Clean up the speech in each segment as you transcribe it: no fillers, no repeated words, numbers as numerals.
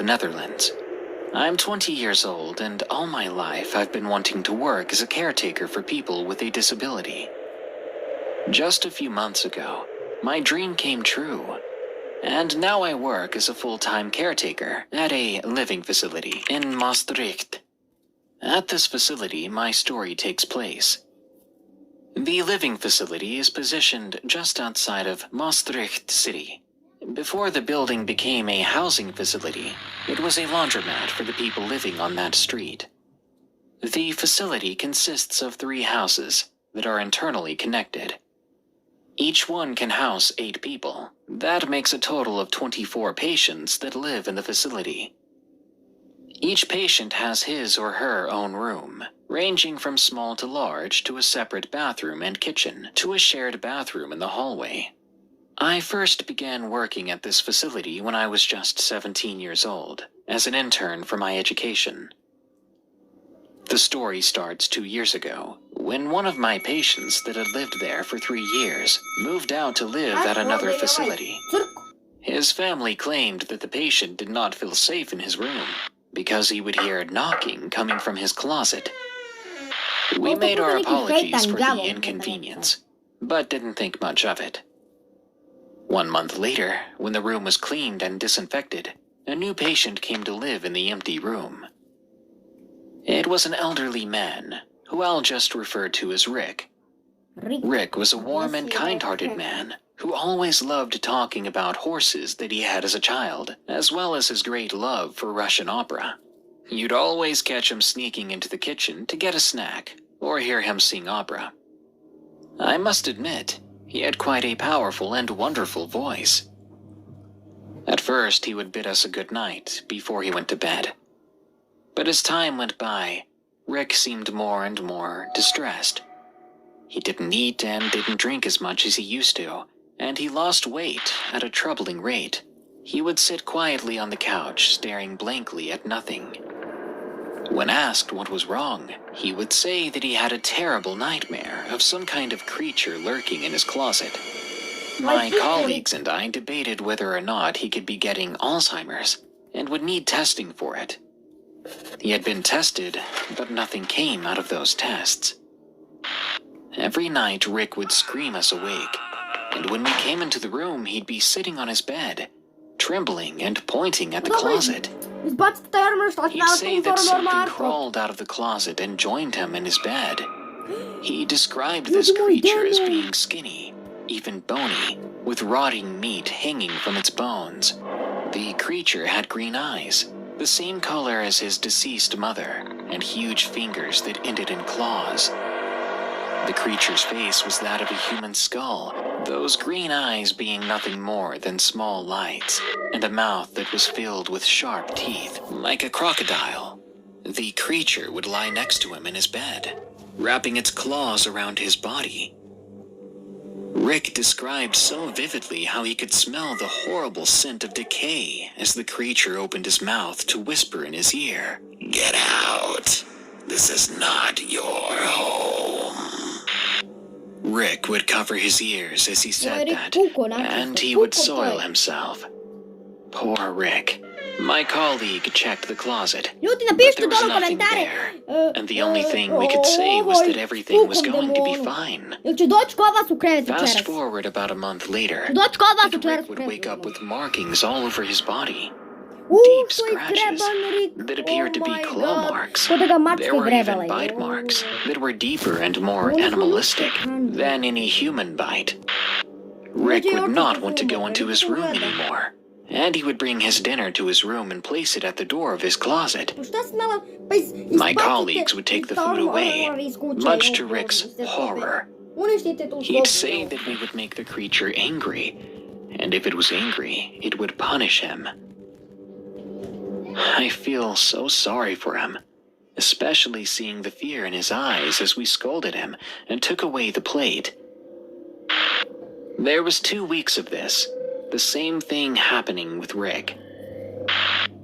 the Netherlands. I'm 20 years old, and all my life I've been wanting to work as a caretaker for people with a disability. Just a few months ago, my dream came true, and now I work as a full-time caretaker at a living facility in Maastricht. At this facility, my story takes place. The living facility is positioned just outside of Maastricht City. Before the building became a housing facility, it was a laundromat for the people living on that street. The facility consists of 3 houses that are internally connected. Each one can house 8 people. That makes a total of 24 patients that live in the facility. Each patient has his or her own room, ranging from small to large, to a separate bathroom and kitchen, to a shared bathroom in the hallway. I first began working at this facility when I was just 17 years old, as an intern for my education. The story starts 2 years ago, when one of my patients that had lived there for 3 years moved out to live at another facility. His family claimed that the patient did not feel safe in his room, because he would hear knocking coming from his closet. We made our apologies for the inconvenience, but didn't think much of it. 1 month later, when the room was cleaned and disinfected, a new patient came to live in the empty room. It was an elderly man, who I'll just refer to as Rick. Rick was a warm and kind-hearted man, who always loved talking about horses that he had as a child, as well as his great love for Russian opera. You'd always catch him sneaking into the kitchen to get a snack, or hear him sing opera. I must admit, he had quite a powerful and wonderful voice. At first, he would bid us a good night before he went to bed. But as time went by, Rick seemed more and more distressed. He didn't eat and didn't drink as much as he used to, and he lost weight at a troubling rate. He would sit quietly on the couch, staring blankly at nothing. When asked what was wrong, he would say that he had a terrible nightmare of some kind of creature lurking in his closet. My colleagues and I debated whether or not he could be getting Alzheimer's and would need testing for it. He had been tested, but nothing came out of those tests. Every night, Rick would scream us awake, and when we came into the room, he'd be sitting on his bed, trembling and pointing at the closet. He'd say that something crawled out of the closet and joined him in his bed. He described this creature as being skinny, even bony, with rotting meat hanging from its bones. The creature had green eyes, the same color as his deceased mother, and huge fingers that ended in claws. The creature's face was that of a human skull, those green eyes being nothing more than small lights, and a mouth that was filled with sharp teeth, like a crocodile. The creature would lie next to him in his bed, wrapping its claws around his body. Rick described so vividly how he could smell the horrible scent of decay as the creature opened his mouth to whisper in his ear, "Get out! This is not your home." Rick would cover his ears as he said that, and he would soil himself. Poor Rick. My colleague checked the closet, but there was nothing there, and the only thing we could say was that everything was going to be fine. Fast forward about a month later, and Rick would wake up with markings all over his body. Deep scratches that appeared to be claw marks. There were even bite marks that were deeper and more animalistic than any human bite. Rick would not want to go into his room anymore, and he would bring his dinner to his room and place it at the door of his closet. My colleagues would take the food away, much to Rick's horror. He'd say that we would make the creature angry, and if it was angry, it would punish him. I feel so sorry for him, especially seeing the fear in his eyes as we scolded him and took away the plate. There was 2 weeks of this, the same thing happening with Rick.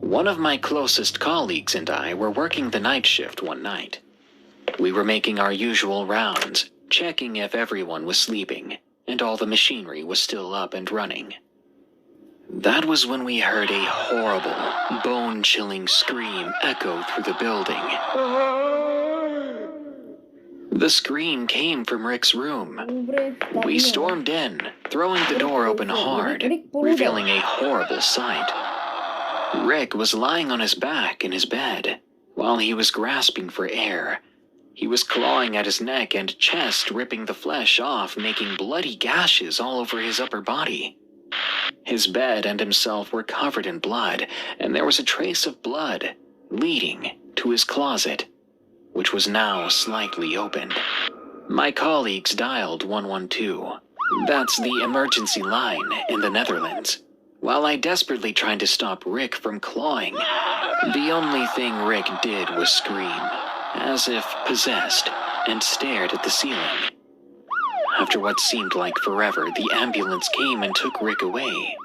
One of my closest colleagues and I were working the night shift one night. We were making our usual rounds, checking if everyone was sleeping, and all the machinery was still up and running. That was when we heard a horrible, bone-chilling scream echo through the building. The scream came from Rick's room. We stormed in, throwing the door open hard, revealing a horrible sight. Rick was lying on his back in his bed, while he was grasping for air. He was clawing at his neck and chest, ripping the flesh off, making bloody gashes all over his upper body. His bed and himself were covered in blood, and there was a trace of blood leading to his closet, which was now slightly opened. My colleagues dialed 112. That's the emergency line in the Netherlands. While I desperately tried to stop Rick from clawing, the only thing Rick did was scream, as if possessed, and stared at the ceiling. After what seemed like forever, the ambulance came and took Rick away.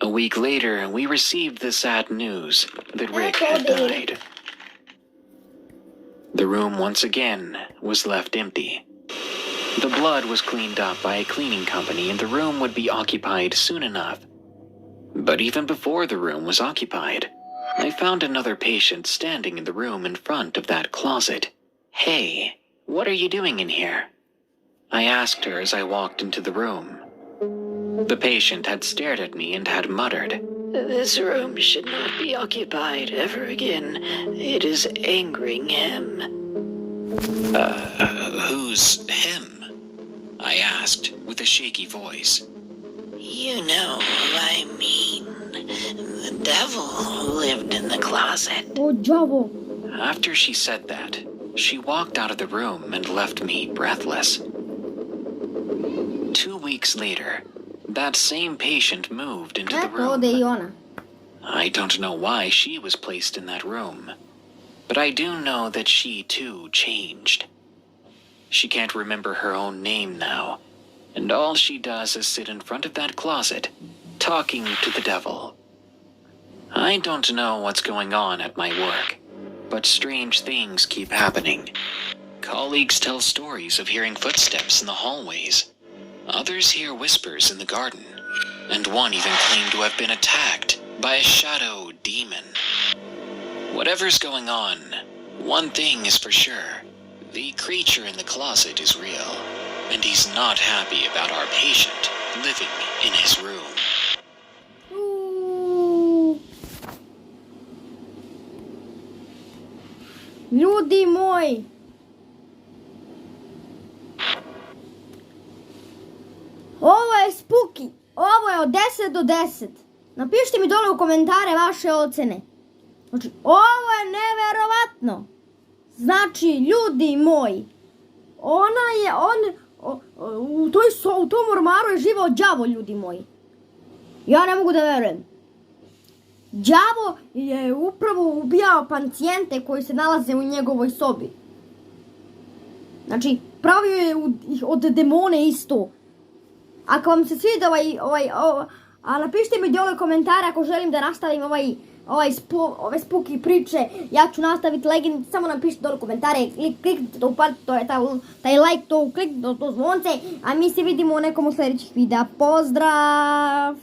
A week later, we received the sad news that Rick had died. The room once again was left empty. The blood was cleaned up by a cleaning company and the room would be occupied soon enough. But even before the room was occupied, I found another patient standing in the room in front of that closet. "Hey, what are you doing in here?" I asked her as I walked into the room. The patient had stared at me and had muttered, "This room should not be occupied ever again. It is angering him." Who's him?" I asked with a shaky voice. "You know who I mean. The devil who lived in the closet." Oh, devil. After she said that, she walked out of the room and left me breathless. 2 weeks later, that same patient moved into the room. I don't know why she was placed in that room, but I do know that she too changed. She can't remember her own name now, and all she does is sit in front of that closet, talking to the devil. I don't know what's going on at my work, but strange things keep happening. Colleagues tell stories of hearing footsteps in the hallways. Others hear whispers in the garden, and one even claimed to have been attacked by a shadow demon. Whatever's going on, one thing is for sure. The creature in the closet is real, and he's not happy about our patient living in his room. Ljudi moji. Ovo je spuki. Ovo je od 10 do 10. Napišite mi dole u komentare vaše ocene. Znači, ovo je neverovatno. Znači, ljudi moji, u tom ormaru je živao đavo, ljudi moji. Ja ne mogu da verujem. Đavo je upravo ubijao pacijente koji se nalaze u njegovoj sobi. Znači, pravio je od demone isto. Ako vam se svida a napišite mi dole komentare ako želim da nastavim ove spuki priče. Ja ću nastaviti legend, samo napišite dole komentare, kliknite to, taj like, to kliknite to zvonce, a mi se vidimo u nekom od sljedećih videa. Pozdrav!